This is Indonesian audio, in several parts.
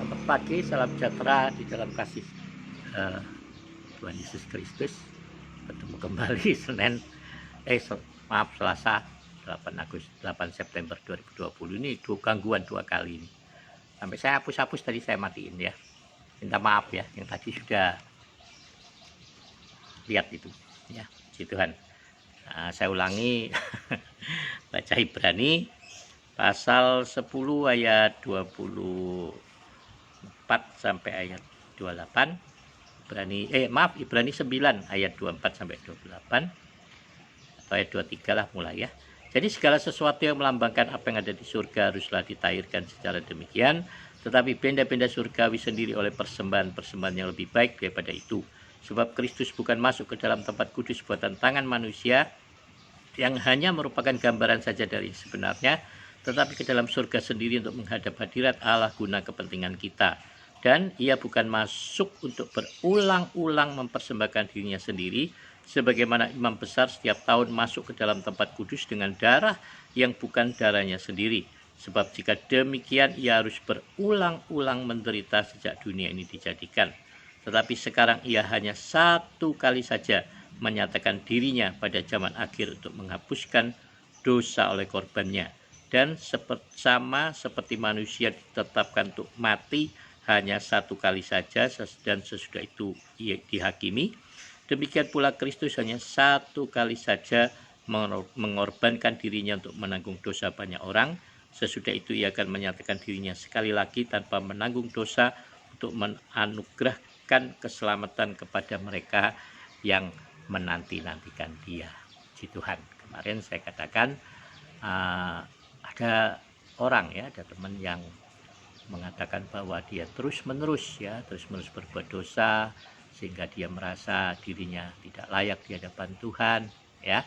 Selamat pagi, salam sejahtera di dalam kasih uh, Tuhan Yesus Kristus. Bertemu kembali Selasa 8 September 2020 ini gangguan 2 kali ini. Sampai saya hapus tadi, saya matiin ya. Minta maaf ya, yang tadi sudah lihat itu ya, puji Tuhan. Saya ulangi baca Ibrani pasal 10 ayat 24 sampai ayat 28. Ibrani 9 ayat 24 sampai 28 atau ayat 23 lah mulai ya. Jadi segala sesuatu yang melambangkan apa yang ada di surga haruslah ditahirkan secara demikian, tetapi benda-benda surgawi sendiri oleh persembahan-persembahan yang lebih baik daripada itu. Sebab Kristus bukan masuk ke dalam tempat kudus buatan tangan manusia yang hanya merupakan gambaran saja dari sebenarnya, tetapi ke dalam surga sendiri untuk menghadap hadirat Allah guna kepentingan kita. Dan ia bukan masuk untuk berulang-ulang mempersembahkan dirinya sendiri, sebagaimana imam besar setiap tahun masuk ke dalam tempat kudus dengan darah yang bukan darahnya sendiri. Sebab jika demikian ia harus berulang-ulang menderita sejak dunia ini dijadikan. Tetapi sekarang ia hanya satu kali saja menyatakan dirinya pada zaman akhir untuk menghapuskan dosa oleh korbannya. Dan sama seperti manusia ditetapkan untuk mati hanya satu kali saja dan sesudah itu ia dihakimi, demikian pula Kristus hanya satu kali saja mengorbankan dirinya untuk menanggung dosa banyak orang. Sesudah itu ia akan menyatakan dirinya sekali lagi tanpa menanggung dosa untuk menganugerahkan keselamatan kepada mereka yang menanti-nantikan dia. Puji Tuhan. Kemarin saya katakan ada orang ya, ada teman yang mengatakan bahwa dia terus-menerus berbuat dosa sehingga dia merasa dirinya tidak layak di hadapan Tuhan ya.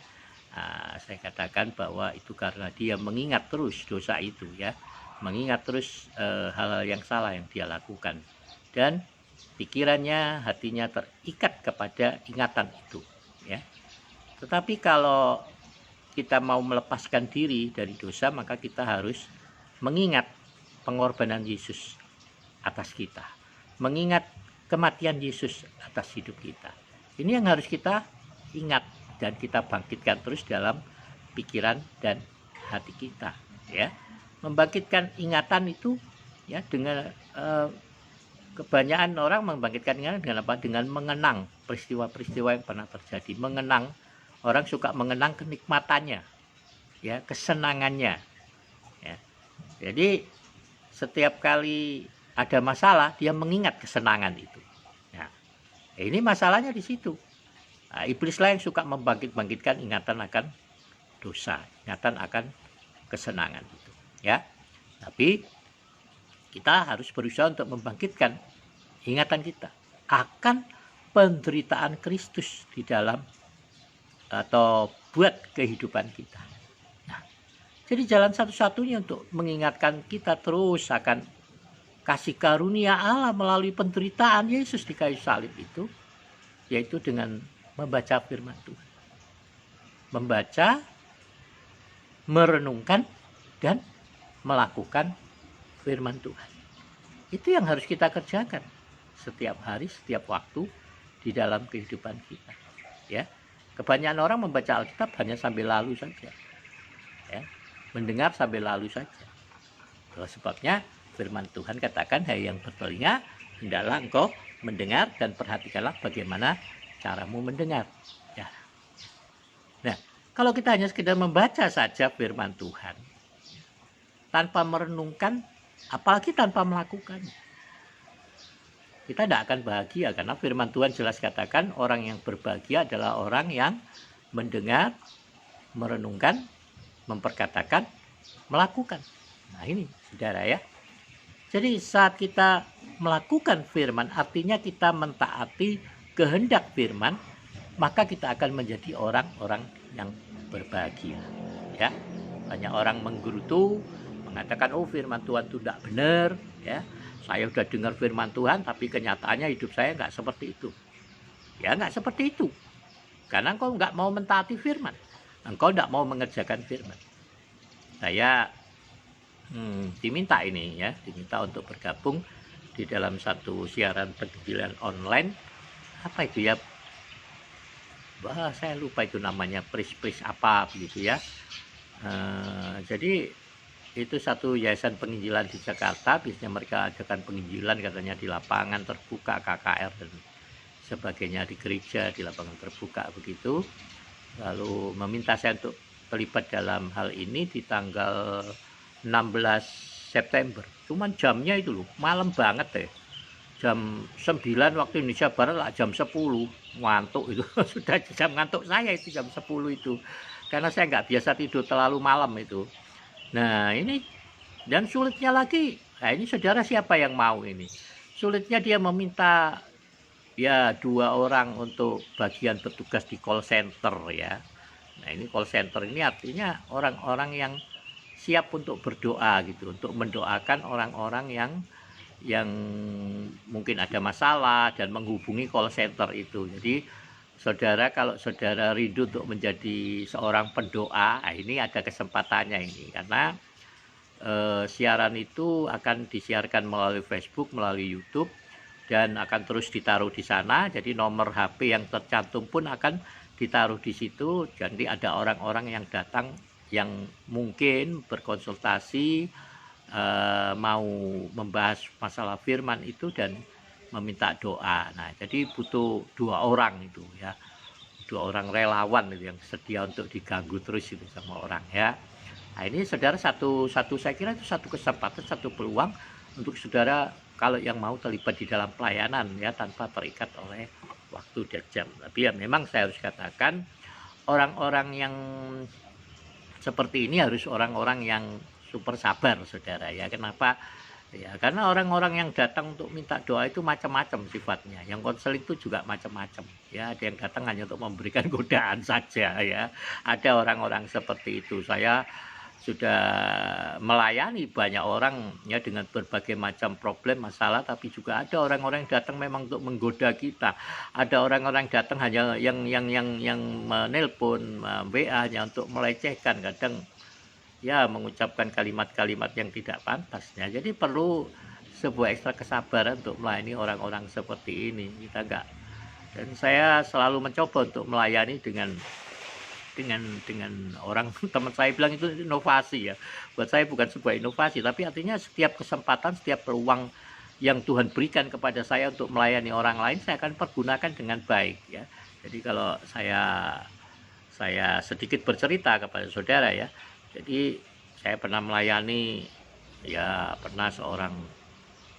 Saya katakan bahwa itu karena dia mengingat terus dosa itu ya, mengingat terus hal-hal yang salah yang dia lakukan, dan pikirannya, hatinya terikat kepada ingatan itu ya. Tetapi kalau kita mau melepaskan diri dari dosa, maka kita harus mengingat pengorbanan Yesus atas kita, mengingat kematian Yesus atas hidup kita. Ini yang harus kita ingat dan kita bangkitkan terus dalam pikiran dan hati kita ya. Membangkitkan ingatan itu ya, dengan kebanyakan orang membangkitkan ingatan dengan apa? Dengan mengenang peristiwa-peristiwa yang pernah terjadi. Mengenang, orang suka mengenang kenikmatannya ya, kesenangannya ya. Jadi setiap kali ada masalah, dia mengingat kesenangan itu. Nah, ini masalahnya di situ. Iblislah yang suka membangkitkan ingatan akan dosa, ingatan akan kesenangan itu. Ya, tapi kita harus berusaha untuk membangkitkan ingatan kita akan penderitaan Kristus di dalam atau buat kehidupan kita. Jadi jalan satu-satunya untuk mengingatkan kita terus akan kasih karunia Allah melalui penderitaan Yesus di kayu salib itu, yaitu dengan membaca firman Tuhan. Membaca, merenungkan, dan melakukan firman Tuhan. Itu yang harus kita kerjakan setiap hari, setiap waktu di dalam kehidupan kita. Ya, kebanyakan orang membaca Alkitab hanya sambil lalu saja. Ya. Mendengar sambil lalu saja. Kalau sebabnya firman Tuhan katakan, hai yang bertelinga, hendaklah engkau mendengar dan perhatikanlah bagaimana caramu mendengar. Ya. Nah, kalau kita hanya sekedar membaca saja firman Tuhan tanpa merenungkan, apalagi tanpa melakukannya, kita tidak akan bahagia, karena firman Tuhan jelas katakan orang yang berbahagia adalah orang yang mendengar, merenungkan, memperkatakan, melakukan. Nah ini saudara ya. Jadi saat kita melakukan firman, artinya kita mentaati kehendak firman, maka kita akan menjadi orang-orang yang berbahagia ya. Banyak orang menggerutu, mengatakan oh firman Tuhan itu tidak benar ya. Saya sudah dengar firman Tuhan tapi kenyataannya hidup saya nggak seperti itu. Ya nggak seperti itu, karena engkau nggak mau mentaati firman, engkau tidak mau mengerjakan firman. Saya diminta untuk bergabung di dalam satu siaran penginjilan online, apa itu ya, saya lupa itu namanya, pris apa begitu ya. Jadi itu satu yayasan penginjilan di Jakarta, biasanya mereka adakan penginjilan katanya di lapangan terbuka, KKR dan sebagainya, di gereja, di lapangan terbuka begitu. Lalu meminta saya untuk terlibat dalam hal ini di tanggal 16 September. Cuman jamnya itu loh, malam banget deh. Jam 9 waktu Indonesia Barat lah, jam 10. Ngantuk itu. Sudah jam ngantuk saya itu jam 10 itu. Karena saya nggak biasa tidur terlalu malam itu. Nah ini, dan sulitnya lagi, nah ini saudara siapa yang mau ini? Sulitnya dia meminta ya 2 orang untuk bagian bertugas di call center ya. Nah ini call center ini artinya orang-orang yang siap untuk berdoa gitu, untuk mendoakan orang-orang yang mungkin ada masalah dan menghubungi call center itu. Jadi saudara, kalau saudara rindu untuk menjadi seorang pendoa, ini ada kesempatannya ini, karena siaran itu akan disiarkan melalui Facebook, melalui YouTube, dan akan terus ditaruh di sana. Jadi nomor HP yang tercantum pun akan ditaruh di situ. Jadi ada orang-orang yang datang yang mungkin berkonsultasi, mau membahas masalah firman itu dan meminta doa. Nah, jadi butuh 2 orang itu ya, 2 orang relawan itu yang sedia untuk diganggu terus itu sama orang ya. Nah, ini saudara satu saya kira itu satu kesempatan, satu peluang untuk saudara kalau yang mau terlibat di dalam pelayanan ya, tanpa terikat oleh waktu dan jam. Tapi ya memang saya harus katakan, orang-orang yang seperti ini harus orang-orang yang super sabar saudara ya. Kenapa? Ya karena orang-orang yang datang untuk minta doa itu macam-macam sifatnya. Yang konseling itu juga macam-macam ya. Ada yang datang hanya untuk memberikan godaan saja ya. Ada orang-orang seperti itu. Saya sudah melayani banyak orang ya dengan berbagai macam problem, masalah, tapi juga ada orang-orang yang datang memang untuk menggoda kita. Ada orang-orang datang hanya yang menelpon, WA hanya untuk melecehkan, kadang ya mengucapkan kalimat-kalimat yang tidak pantas ya. Jadi perlu sebuah ekstra kesabaran untuk melayani orang-orang seperti ini. Kita enggak, dan saya selalu mencoba untuk melayani dengan orang. Teman saya bilang itu inovasi ya. Buat saya bukan sebuah inovasi, tapi artinya setiap kesempatan, setiap peluang yang Tuhan berikan kepada saya untuk melayani orang lain, saya akan pergunakan dengan baik ya. Jadi kalau saya sedikit bercerita kepada saudara ya. Jadi saya pernah melayani ya, pernah seorang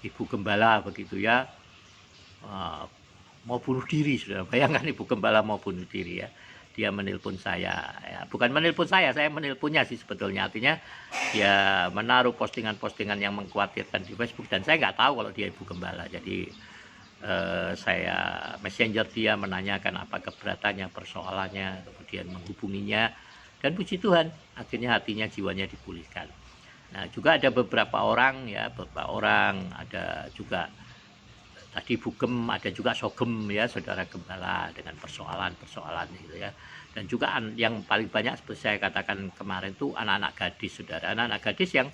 ibu gembala begitu ya, mau bunuh diri, saudara. Bayangkan ibu gembala mau bunuh diri ya. Dia menelpon saya ya, bukan menelpon saya menelponnya sih sebetulnya. Artinya dia menaruh postingan-postingan yang mengkhawatirkan di Facebook, dan saya nggak tahu kalau dia ibu gembala. Jadi saya messenger dia, menanyakan apa keberatannya, persoalannya, kemudian menghubunginya, dan puji Tuhan akhirnya hatinya, jiwanya dipulihkan. Nah juga ada beberapa orang ya, ada juga tadi bugem, ada juga sogem ya, saudara gembala, dengan persoalan-persoalan gitu ya. Dan juga yang paling banyak seperti saya katakan kemarin itu anak-anak gadis, saudara. Anak-anak gadis yang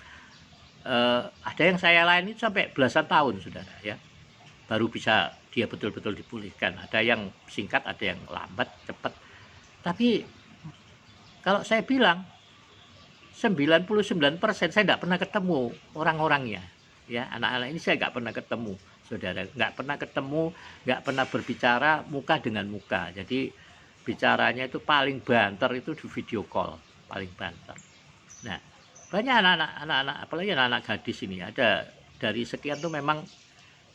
ada yang saya layani sampai belasan tahun, saudara ya, baru bisa dia betul-betul dipulihkan. Ada yang singkat, ada yang lambat, cepat. Tapi kalau saya bilang 99% saya tidak pernah ketemu orang-orangnya ya. Anak-anak ini saya nggak pernah ketemu, saudara, nggak pernah ketemu, nggak pernah berbicara muka dengan muka. Jadi bicaranya itu paling banter itu di video call, paling banter. Nah banyak anak-anak, apalagi anak-anak gadis ini, ada dari sekian tuh memang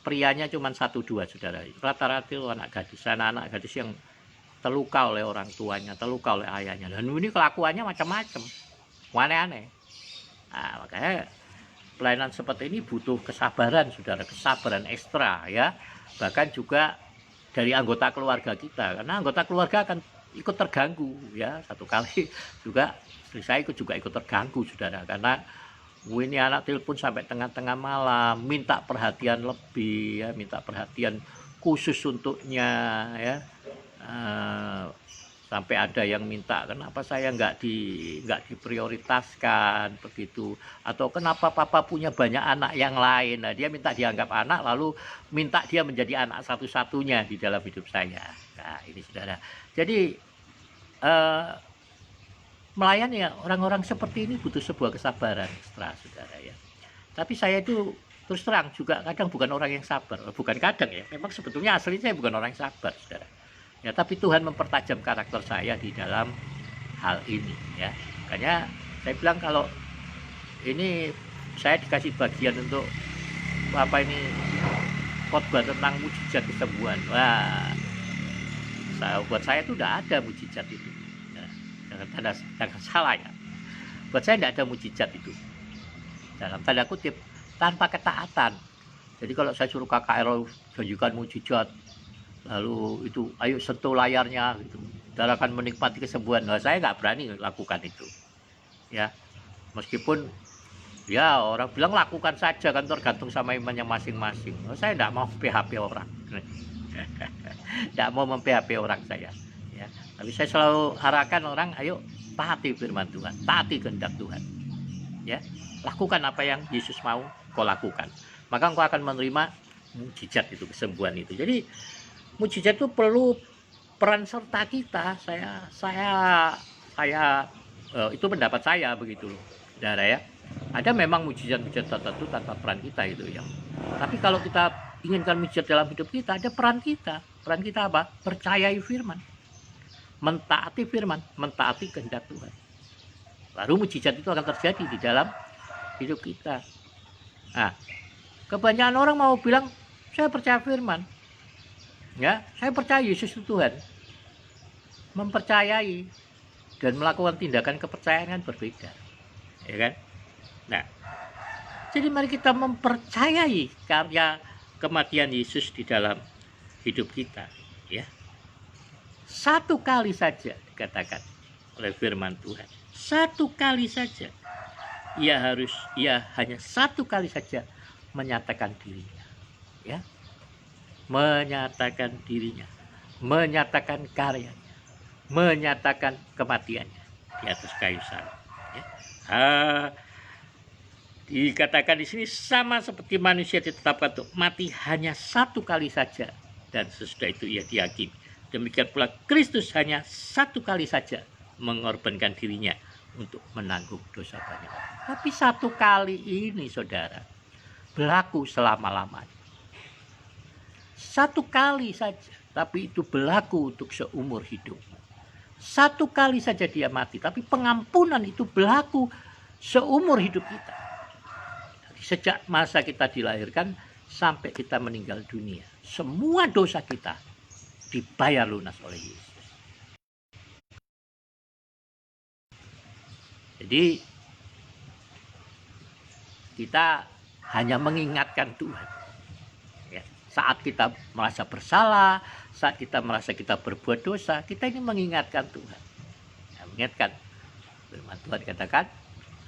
prianya cuma 1-2, saudara. Rata-rata anak gadis yang terluka oleh orang tuanya, terluka oleh ayahnya. Dan ini kelakuannya macam-macam, aneh-aneh. Nah, makanya pelayanan seperti ini butuh kesabaran, saudara, kesabaran ekstra ya. Bahkan juga dari anggota keluarga kita, karena anggota keluarga akan ikut terganggu ya. Satu kali juga istri saya juga ikut terganggu, saudara, karena ini anak telepon sampai tengah-tengah malam, minta perhatian lebih ya, minta perhatian khusus untuknya ya. Sampai ada yang minta, kenapa saya nggak diprioritaskan begitu, atau kenapa papa punya banyak anak yang lain. Nah, dia minta dianggap anak, lalu minta dia menjadi anak satu-satunya di dalam hidup saya. Nah, ini saudara. Jadi melayani orang-orang seperti ini butuh sebuah kesabaran ekstra, saudara ya. Tapi saya itu terus terang juga kadang bukan orang yang sabar, bukan kadang ya. Memang sebetulnya aslinya saya bukan orang yang sabar, saudara. Ya, tapi Tuhan mempertajam karakter saya di dalam hal ini ya. Makanya saya bilang kalau ini saya dikasih bagian untuk apa ini, khotbah tentang mujizat kesembuhan. Wah, buat saya itu tidak ada mujizat itu. Ya, jangan salah ya. Buat saya tidak ada mujizat itu. Dalam tanda kutip, tanpa ketaatan. Jadi kalau saya suruh KKR janjikan mujizat, lalu itu ayo sentuh layarnya gitu, saudara akan menikmati kesembuhan. Nah, saya nggak berani lakukan itu ya, meskipun ya orang bilang lakukan saja kan, tergantung sama imannya masing-masing. Nah, saya nggak mau PHP orang nggak mau mem-PHP orang saya ya. Tapi saya selalu arahkan orang, ayo taati firman Tuhan, taati kehendak Tuhan ya, lakukan apa yang Yesus mau kau lakukan, maka engkau akan menerima mujizat itu, kesembuhan itu. Jadi mujizat itu perlu peran serta kita. Saya itu pendapat saya begitu loh, saudara ya. Ada memang mujizat-mujizat tertentu tanpa peran kita itu ya. Tapi kalau kita inginkan mujizat dalam hidup kita, ada peran kita. Peran kita apa? Percayai firman, mentaati firman, mentaati kehendak Tuhan. Baru mujizat itu akan terjadi di dalam hidup kita. Nah, kebanyakan orang mau bilang saya percaya firman. Ya, saya percaya Yesus itu Tuhan. Mempercayai dan melakukan tindakan kepercayaan kan berbeda, ya kan? Nah, jadi mari kita mempercayai karya kematian Yesus di dalam hidup kita, ya. Satu kali saja dikatakan oleh firman Tuhan, satu kali saja. Ia hanya satu kali saja menyatakan dirinya, ya. Menyatakan dirinya, menyatakan karyanya, menyatakan kematiannya di atas kayu salib. Ya. Dikatakan di sini sama seperti manusia ditetapkan untuk mati hanya satu kali saja, dan sesudah itu ia dihakimi. Demikian pula Kristus hanya satu kali saja mengorbankan dirinya untuk menanggung dosa banyak. Tapi satu kali ini, saudara, berlaku selama-lamanya. Satu kali saja, tapi itu berlaku untuk seumur hidup. Satu kali saja dia mati, tapi pengampunan itu berlaku seumur hidup kita. Sejak masa kita dilahirkan sampai kita meninggal dunia, semua dosa kita dibayar lunas oleh Yesus. Jadi kita hanya mengingatkan Tuhan. Saat kita merasa bersalah, saat kita merasa kita berbuat dosa, kita ini mengingatkan Tuhan. Ya, mengingatkan. Firman Tuhan katakan,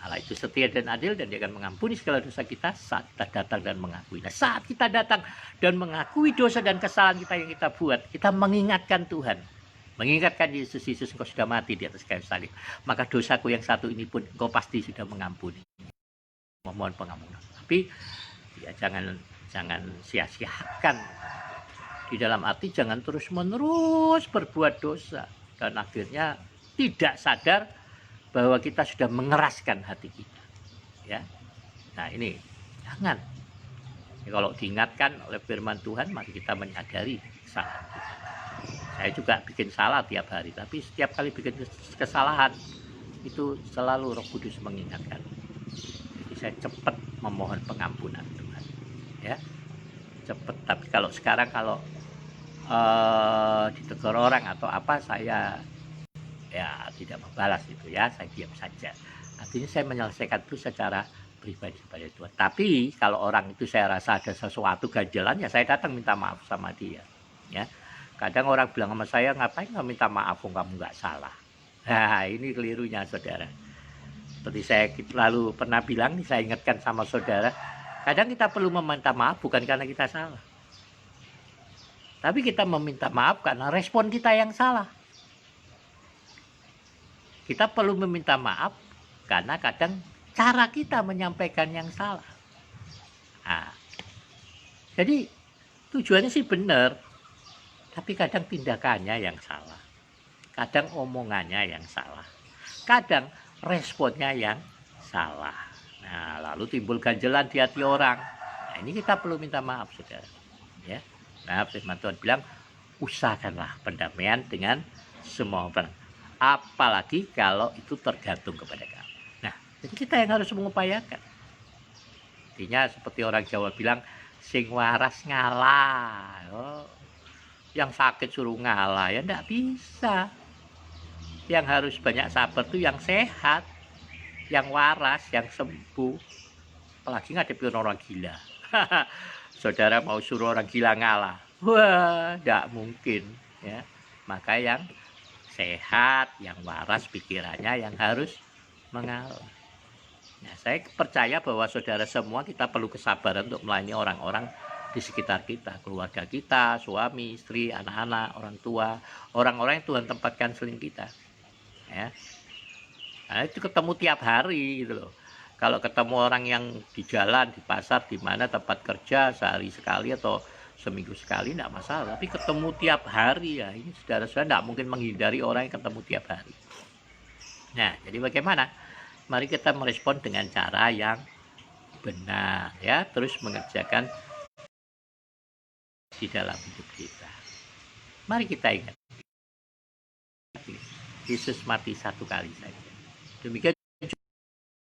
Allah itu setia dan adil dan dia akan mengampuni segala dosa kita saat kita datang dan mengakui. Nah, saat kita datang dan mengakui dosa dan kesalahan kita yang kita buat, kita mengingatkan Tuhan. Mengingatkan Yesus, engkau sudah mati di atas kayu salib. Maka dosaku yang satu ini pun engkau pasti sudah mengampuni. Memohon pengampunan. Tapi ya jangan sia-siakan, di dalam arti jangan terus-menerus berbuat dosa dan akhirnya tidak sadar bahwa kita sudah mengeraskan hati kita, ya. Nah, ini jangan. Ya, kalau diingatkan oleh firman Tuhan, mari kita menyadari kesalahan kita. Saya juga bikin salah tiap hari, tapi setiap kali bikin kesalahan itu selalu Roh Kudus mengingatkan. Jadi saya cepat memohon pengampunan Tuhan, ya, cepat. Tapi kalau sekarang ditegur orang atau apa, saya ya tidak membalas itu, ya, saya diam saja. Artinya saya menyelesaikan itu secara pribadi kepada Tuhan. Tapi kalau orang itu saya rasa ada sesuatu ganjalan, ya saya datang minta maaf sama dia, ya. Kadang orang bilang sama saya, ngapain nggak minta maaf, kamu nggak salah. Nah, ini kelirunya, saudara. Seperti saya lalu pernah bilang, saya ingatkan sama saudara, kadang kita perlu meminta maaf bukan karena kita salah, tapi kita meminta maaf karena respon kita yang salah. kita perlu meminta maaf karena kadang cara kita menyampaikan yang salah. Nah, jadi tujuannya sih benar, tapi kadang tindakannya yang salah, kadang omongannya yang salah, kadang responnya yang salah. Nah, lalu timbul ganjelan di hati orang. Nah, ini kita perlu minta maaf, saudara. Ya, nah, firman Tuhan bilang, usahakanlah pendamaian dengan semua orang, apalagi kalau itu tergantung kepada kamu. Nah, jadi kita yang harus mengupayakan. Artinya seperti orang Jawa bilang, sing waras ngalah. Oh, yang sakit suruh ngalah, ya enggak bisa. Yang harus banyak sabar tuh yang sehat, yang waras, yang sembuh. Apalagi ngadepin orang gila. Saudara mau suruh orang gila ngalah, wah, enggak mungkin, ya. Maka yang sehat, yang waras pikirannya yang harus mengalah. Nah, saya percaya bahwa saudara semua kita perlu kesabaran untuk melayani orang-orang di sekitar kita, keluarga kita, suami, istri, anak-anak, orang tua, orang-orang yang Tuhan tempatkan selain kita. Ya. Nah, itu ketemu tiap hari gitu loh. Kalau ketemu orang yang di jalan, di pasar, di mana tempat kerja sehari sekali atau seminggu sekali tidak masalah. Tapi ketemu tiap hari ya, ini saudara-saudara tidak mungkin menghindari orang yang ketemu tiap hari. Nah, jadi bagaimana? Mari kita merespon dengan cara yang benar, ya, terus mengerjakan di dalam hidup kita. Mari kita ingat, Yesus mati satu kali saja. Demikian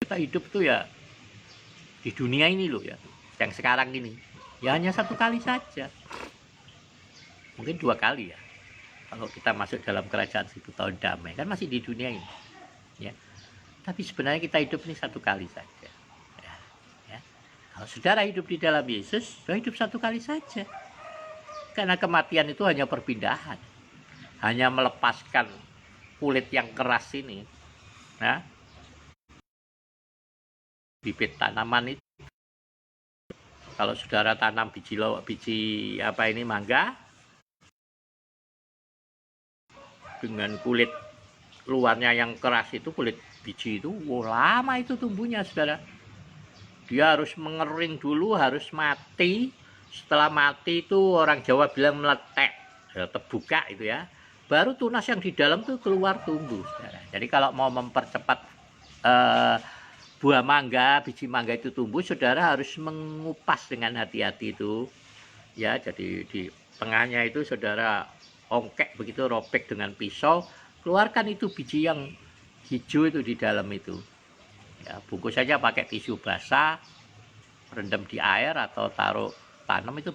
kita hidup tuh ya di dunia ini loh ya, yang sekarang ini ya hanya satu kali saja, mungkin 2 kali ya. Kalau kita masuk dalam kerajaan 1000 tahun damai, kan masih di dunia ini, ya. Tapi sebenarnya kita hidup ini satu kali saja. Ya. Kalau saudara hidup di dalam Yesus, sudah hidup satu kali saja. Karena kematian itu hanya perpindahan, hanya melepaskan kulit yang keras ini. Nah, bibit tanaman itu, kalau saudara tanam biji mangga dengan kulit luarnya yang keras itu, kulit biji itu, lama itu tumbuhnya, saudara. Dia harus mengering dulu, harus mati. Setelah mati itu orang Jawa bilang meletek, terbuka itu ya. Baru tunas yang di dalam tuh keluar tumbuh, saudara. Jadi kalau mau mempercepat buah mangga, biji mangga itu tumbuh, saudara harus mengupas dengan hati-hati itu. Ya, jadi di tengahnya itu saudara ongkek begitu, robek dengan pisau, keluarkan itu biji yang hijau itu di dalam itu. Ya, bungkus saja pakai tisu basah, rendam di air atau taruh tanam, itu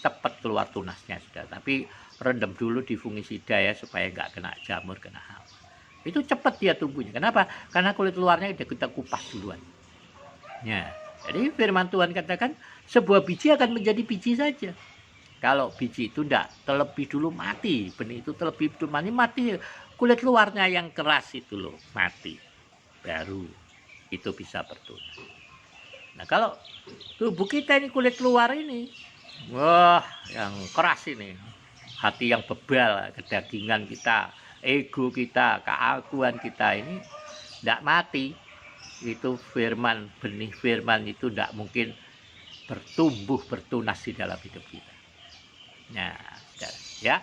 cepat keluar tunasnya sudah. Tapi rendam dulu di fungisida ya, supaya nggak kena jamur, kena hama. Itu cepat dia tumbuhnya. Kenapa? Karena kulit luarnya udah kita kupas duluan. Ya, jadi firman Tuhan katakan sebuah biji akan menjadi biji saja. Kalau biji itu tidak terlebih dulu mati, benih itu terlebih dulu mati, kulit luarnya yang keras itu loh mati, baru itu bisa bertunas. Nah, kalau tubuh kita ini kulit luar ini, wah, yang keras ini, hati yang bebal, kedagingan kita, ego kita, keaguan kita ini tidak mati, itu firman, benih firman itu tidak mungkin bertumbuh bertunas di dalam hidup kita. Nah, ya,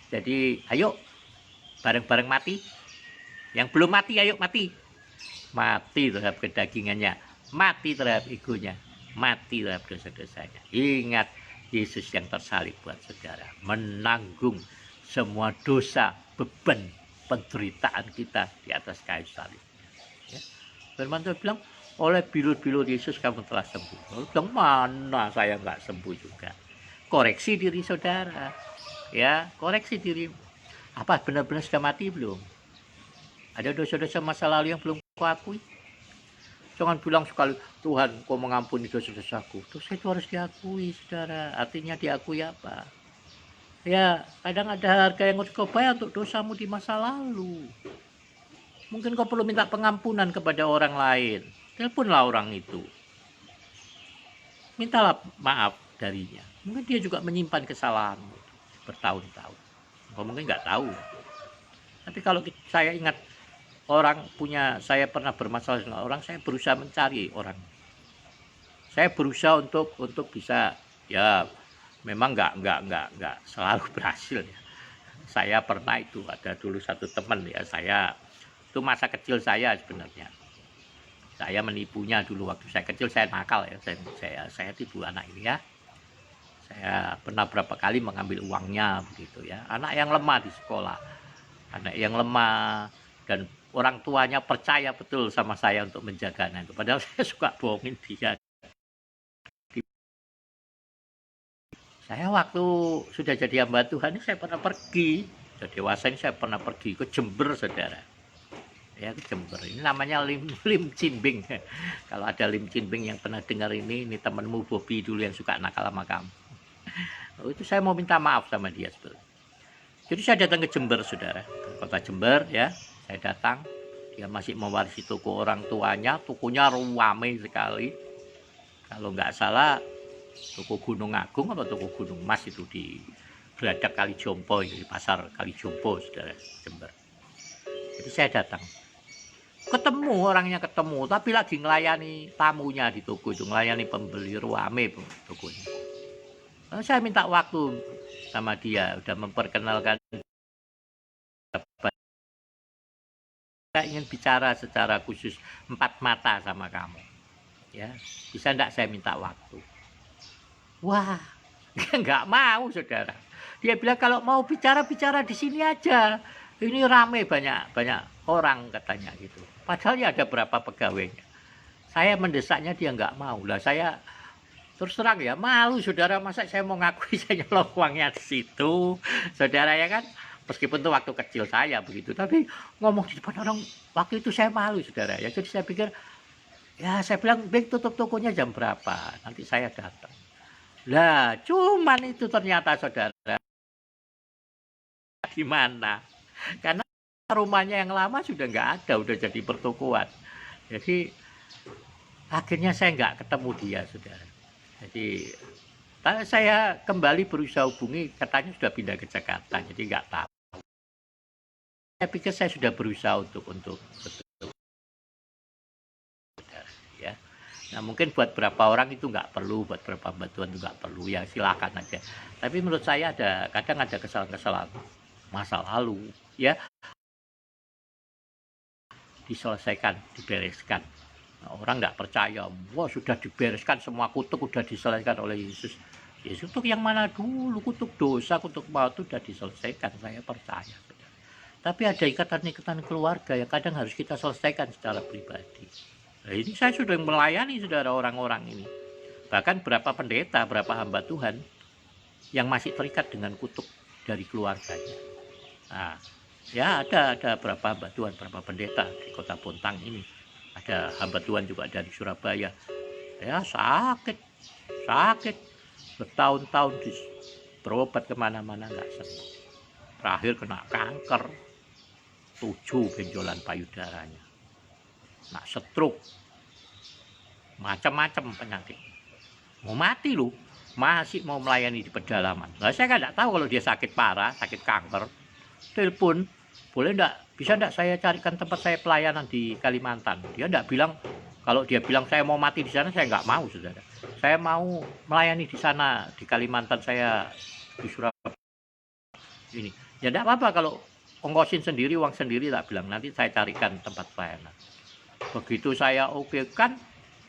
jadi ayo bareng-bareng mati. Yang belum mati, ayo mati. Mati terhadap kedagingannya, mati terhadap egonya, mati terhadap dosa-dosanya. Ingat, Yesus yang tersalib buat saudara, menanggung semua dosa, beban, penderitaan kita di atas kayu salib. Ya. Firman Tuhan bilang, oleh bilur-bilur Yesus kamu telah sembuh. Lalu bilang, mana saya nggak sembuh juga. Koreksi diri saudara, ya, koreksi diri. Apa benar-benar sudah mati belum? Ada dosa-dosa masa lalu yang belum kau akui? Jangan bilang sekali, Tuhan kau mengampuni dosa-dosaku. Dosa itu harus diakui, saudara. Artinya diakui apa? Ya, kadang ada harga yang harus kau bayar untuk dosamu di masa lalu. Mungkin kau perlu minta pengampunan kepada orang lain. Teleponlah orang itu. Mintalah maaf darinya. Mungkin dia juga menyimpan kesalahan bertahun-tahun. Kau mungkin nggak tahu. Tapi kalau saya ingat saya pernah bermasalah dengan orang, saya berusaha mencari orang. Saya berusaha untuk bisa, ya memang nggak selalu berhasil ya. Saya pernah itu, ada dulu satu teman ya, itu masa kecil saya sebenarnya. Saya menipunya dulu waktu saya kecil, saya nakal ya, saya tipu anak ini ya. Saya pernah berapa kali mengambil uangnya begitu ya. Anak yang lemah di sekolah, anak yang lemah, dan orang tuanya percaya betul sama saya untuk menjaganya itu. Padahal saya suka bohongin dia. Saya waktu sudah jadi hamba Tuhan ini saya pernah pergi, sudah dewasa ini saya pernah pergi ke Jember, saudara. Ya, ke Jember. Ini namanya Lim Cimbing. Kalau ada Lim Cimbing yang pernah dengar ini temanmu Bobby dulu yang suka nakal sama kamu. Itu saya mau minta maaf sama dia sebetulnya. Jadi saya datang ke Jember, saudara, ke kota Jember ya. Saya datang, dia masih mewarisi toko orang tuanya, tokonya ramai sekali. Kalau nggak salah toko Gunung Agung atau toko Gunung Mas itu di Geladak Kalijompo, di pasar Kalijompo, saudara, Jember. Jadi saya datang, ketemu orangnya, tapi lagi ngelayani tamunya di toko itu, ngelayani pembeli, ruame tokonya. Lalu saya minta waktu sama dia, udah memperkenalkan, saya ingin bicara secara khusus 4 mata sama kamu ya, bisa enggak saya minta waktu? Wah, nggak mau, saudara. Dia bilang kalau mau bicara di sini aja. Ini rame, banyak orang katanya gitu. Padahal ya ada berapa pegawainya. Saya mendesaknya, dia nggak mau. Lah saya terus terang ya malu, saudara. Masa saya mau ngakui saya nyolong uangnya di situ, saudara ya kan? Meskipun itu waktu kecil saya begitu, tapi ngomong di depan orang waktu itu saya malu, saudara ya. Jadi saya pikir, ya saya bilang, Bek, tutup tokonya jam berapa? Nanti saya datang. Lah, cuman itu ternyata, saudara, gimana? Karena rumahnya yang lama sudah nggak ada, udah jadi pertokoan. Jadi akhirnya saya nggak ketemu dia, saudara. Jadi saya kembali berusaha hubungi, katanya sudah pindah ke Jakarta, jadi nggak tahu. Saya pikir saya sudah berusaha untuk ya. Nah mungkin buat beberapa orang itu nggak perlu, buat beberapa bantuan itu nggak perlu, ya silakan aja. Tapi menurut saya kadang ada kesalahan-kesalahan masa lalu ya, diselesaikan, dibereskan. Nah, orang nggak percaya, wah sudah dibereskan semua, kutuk udah diselesaikan oleh Yesus. Yesus kutuk yang mana dulu? Kutuk dosa, kutuk maut itu sudah diselesaikan, saya percaya. Tapi ada ikatan-ikatan keluarga yang kadang harus kita selesaikan secara pribadi. Nah, ini saya sudah melayani, saudara, orang-orang ini. Bahkan berapa pendeta, berapa hamba Tuhan yang masih terikat dengan kutuk dari keluarganya. Nah, ya ada berapa hamba Tuhan, berapa pendeta di kota Bontang ini. Ada hamba Tuhan juga dari Surabaya. Ya sakit, bertahun-tahun berobat kemana-mana nggak sembuh. Terakhir kena kanker, 7 benjolan payudaranya. Nah, stroke, macam-macam penyakit. Mau mati loh, masih mau melayani di pedalaman. Nah, saya kan nggak tahu kalau dia sakit parah, sakit kanker. Telepon, boleh bisa enggak saya carikan tempat saya pelayanan di Kalimantan. Dia enggak bilang, kalau dia bilang saya mau mati di sana, saya nggak mau, saudara. Saya mau melayani di sana, di Kalimantan, saya di Surabaya ini. Ya enggak apa-apa kalau ongkosin sendiri, uang sendiri, tak bilang nanti saya carikan tempat pelayanan. Begitu saya oke kan,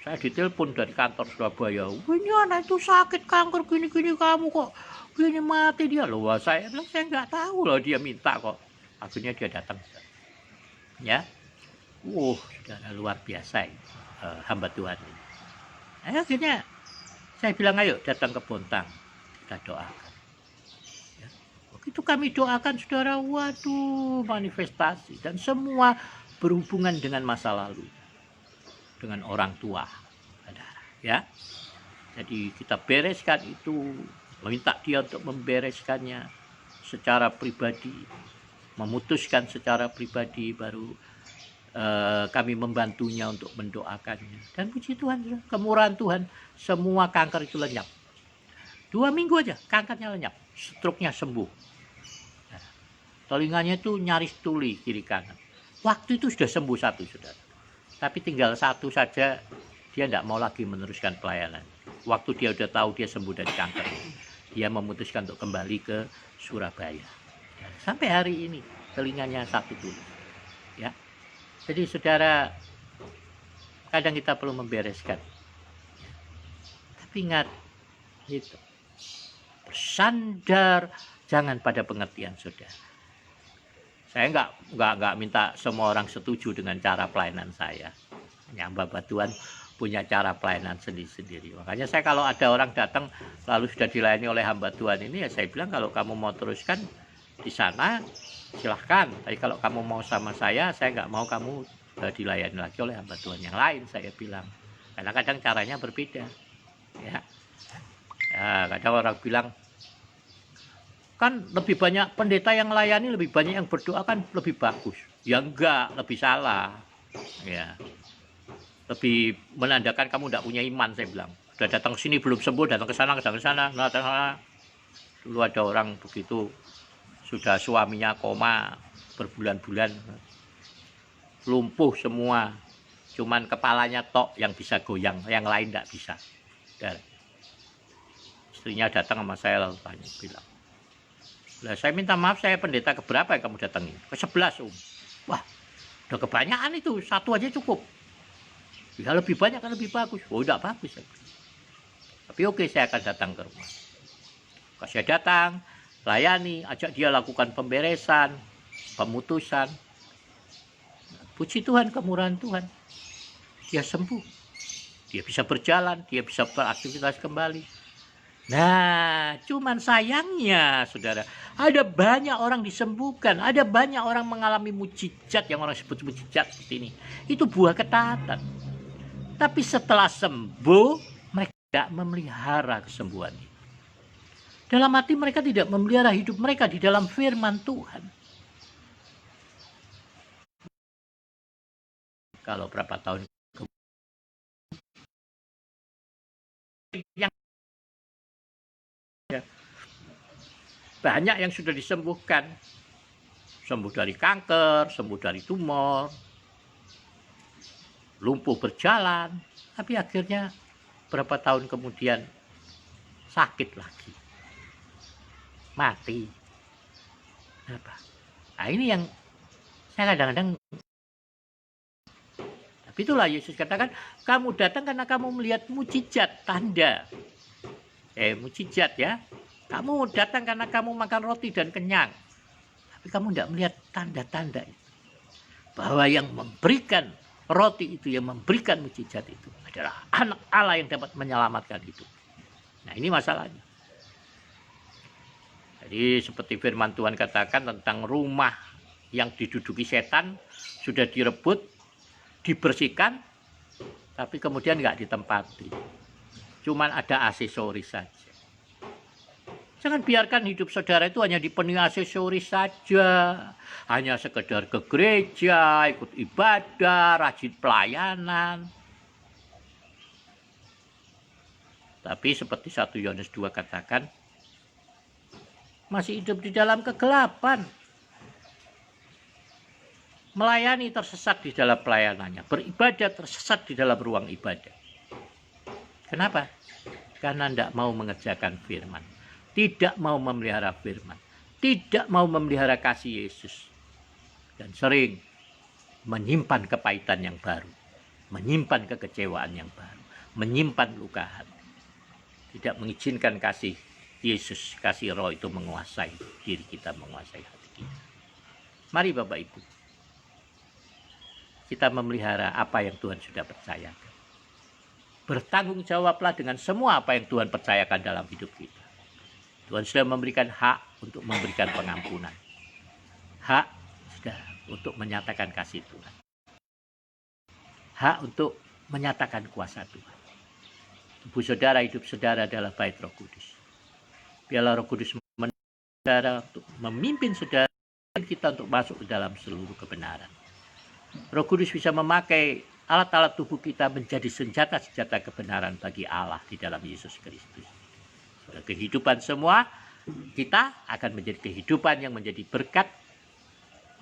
saya ditelepon dari kantor Surabaya. Ini anak itu sakit kanker gini-gini, kamu kok gini mati dia loh. Saya bilang saya nggak tahu loh, dia minta kok. Akhirnya dia datang. Ya, sudah luar biasa ini, hamba Tuhan ini. Akhirnya saya bilang ayo datang ke Bontang, kita doakan. Ya. Begitu kami doakan, saudara, waduh, manifestasi dan semua berhubungan dengan masa lalu, dengan orang tua, saudara. Ya, jadi kita bereskan itu, meminta dia untuk membereskannya secara pribadi, memutuskan secara pribadi, baru kami membantunya untuk mendoakannya. Dan puji Tuhan, kemurahan Tuhan, semua kanker itu lenyap. 2 minggu aja kankernya lenyap, stroke-nya sembuh. Nah, telinganya itu nyaris tuli kiri kanan. Waktu itu sudah sembuh satu, saudara. Tapi tinggal satu saja, dia tidak mau lagi meneruskan pelayanan. Waktu dia udah tahu dia sembuh dari kanker, dia memutuskan untuk kembali ke Surabaya. Sampai hari ini telinganya satu dulu. Ya, jadi saudara, kadang kita perlu membereskan. Tapi ingat, itu bersandar jangan pada pengertian saudara. Saya nggak minta semua orang setuju dengan cara pelayanan saya. Hamba Tuhan punya cara pelayanan sendiri-sendiri. Makanya saya kalau ada orang datang lalu sudah dilayani oleh hamba Tuhan ini, ya saya bilang kalau kamu mau teruskan di sana silahkan. Tapi kalau kamu mau sama saya nggak mau kamu dilayani lagi oleh hamba Tuhan yang lain, saya bilang. Karena kadang caranya berbeda. Ya, kadang orang bilang, kan lebih banyak pendeta yang melayani, lebih banyak yang berdoa, kan lebih bagus. Ya enggak, lebih salah. Ya, lebih menandakan kamu tidak punya iman, saya bilang. Sudah datang ke sini belum sembuh, datang ke sana, datang ke sana. Dulu ada orang begitu, sudah suaminya koma berbulan-bulan, lumpuh semua, cuman kepalanya tok yang bisa goyang, yang lain tidak bisa. Dan istrinya datang sama saya lalu tanya, bilang, "Lah, saya minta maaf, saya pendeta keberapa yang kamu datangin?" "Ke-11, Om." "Wah, udah kebanyakan itu, satu aja cukup." "Ya lebih banyak kan lebih bagus." "Oh, tidak bagus." Tapi oke, saya akan datang ke rumah. Saya datang, layani, ajak dia lakukan pemberesan, pemutusan. Puji Tuhan, kemurahan Tuhan. Dia sembuh. Dia bisa berjalan, dia bisa beraktivitas kembali. Nah, cuman sayangnya, saudara, ada banyak orang disembuhkan, ada banyak orang mengalami mujizat, yang orang sebut mujizat seperti ini. Itu buah ketaatan. Tapi setelah sembuh, mereka tidak memelihara kesembuhan. Dalam hati mereka tidak memelihara hidup mereka di dalam firman Tuhan. Kalau berapa tahun yang banyak yang sudah disembuhkan, sembuh dari kanker, sembuh dari tumor, lumpuh berjalan, tapi akhirnya berapa tahun kemudian sakit lagi, mati. Kenapa? Nah, ini yang saya kadang-kadang. Tapi itulah Yesus katakan, kamu datang karena kamu melihat mujizat, tanda. Mujizat ya. Kamu datang karena kamu makan roti dan kenyang. Tapi kamu tidak melihat tanda-tanda itu. Bahwa yang memberikan roti itu, yang memberikan mujizat itu adalah anak Allah yang dapat menyelamatkan hidup. Nah, ini masalahnya. Jadi seperti firman Tuhan katakan tentang rumah yang diduduki setan, sudah direbut, dibersihkan, tapi kemudian nggak ditempati. Cuman ada aksesoris saja. Jangan biarkan hidup saudara itu hanya dipenuhi aksesoris saja. Hanya sekedar ke gereja, ikut ibadah, rajin pelayanan. Tapi seperti 1 Yohanes 2 katakan, masih hidup di dalam kegelapan. Melayani tersesat di dalam pelayanannya. Beribadah tersesat di dalam ruang ibadah. Kenapa? Karena tidak mau mengerjakan firman. Tidak mau memelihara firman. Tidak mau memelihara kasih Yesus. Dan sering menyimpan kepahitan yang baru. Menyimpan kekecewaan yang baru. Menyimpan luka hati. Tidak mengizinkan kasih Yesus, kasih Roh itu menguasai diri kita, menguasai hati kita. Mari Bapak Ibu, kita memelihara apa yang Tuhan sudah percayakan. Bertanggung jawablah dengan semua apa yang Tuhan percayakan dalam hidup kita. Tuhan sudah memberikan hak untuk memberikan pengampunan. Hak sudah untuk menyatakan kasih Tuhan. Hak untuk menyatakan kuasa Tuhan. Tubuh saudara, hidup saudara adalah bait Roh Kudus. Biarlah Roh Kudus saudara untuk memimpin saudara kita untuk masuk ke dalam seluruh kebenaran. Roh Kudus bisa memakai alat-alat tubuh kita menjadi senjata-senjata kebenaran bagi Allah di dalam Yesus Kristus. Kehidupan semua kita akan menjadi kehidupan yang menjadi berkat,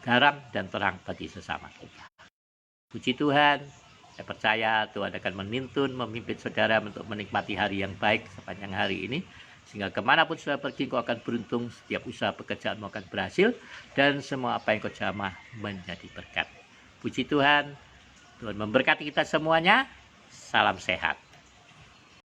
garam dan terang bagi sesama kita. Puji Tuhan, saya percaya Tuhan akan menuntun, memimpin saudara untuk menikmati hari yang baik sepanjang hari ini. Sehingga kemanapun saudara pergi, kau akan beruntung, setiap usaha pekerjaanmu akan berhasil, dan semua apa yang kau jamah menjadi berkat. Puji Tuhan, Tuhan memberkati kita semuanya. Salam sehat.